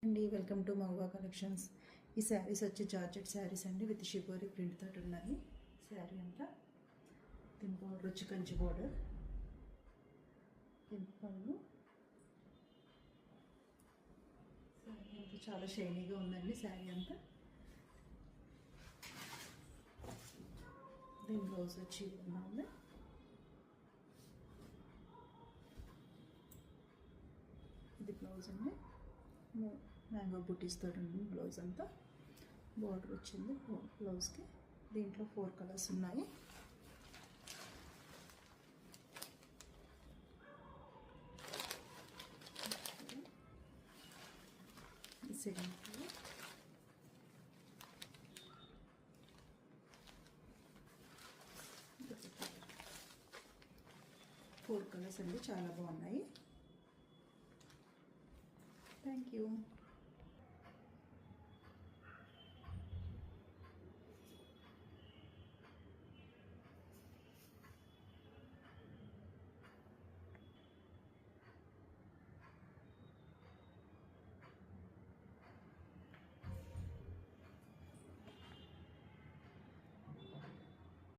అండి welcome to మగువా collections. ఈ శారీస్ వచ్చి జార్జెట్ శారీస్ అండి విత్ షిబోరి ప్రింట్ తోటి ఉన్నాయి. శారీ అంతా దీని బార్డర్ వచ్చి కంచి బార్డర్, దీని పళ్ళు. శారీ అంతా చాలా షైనీగా ఉందండి. శారీ అంతా దీని బ్లౌజ్ వచ్చి ఉంది. ఇది బ్లౌజ్ అండి, మ్యాంగో బుటీస్ తోటి ఉంది బ్లౌజ్ అంతా. బార్డర్ వచ్చింది బ్లౌజ్కి. దీంట్లో 4 కలర్స్ ఉన్నాయి. సెకండ్ కలర్, 4 కలర్స్ అండి, చాలా బాగున్నాయి. Thank you.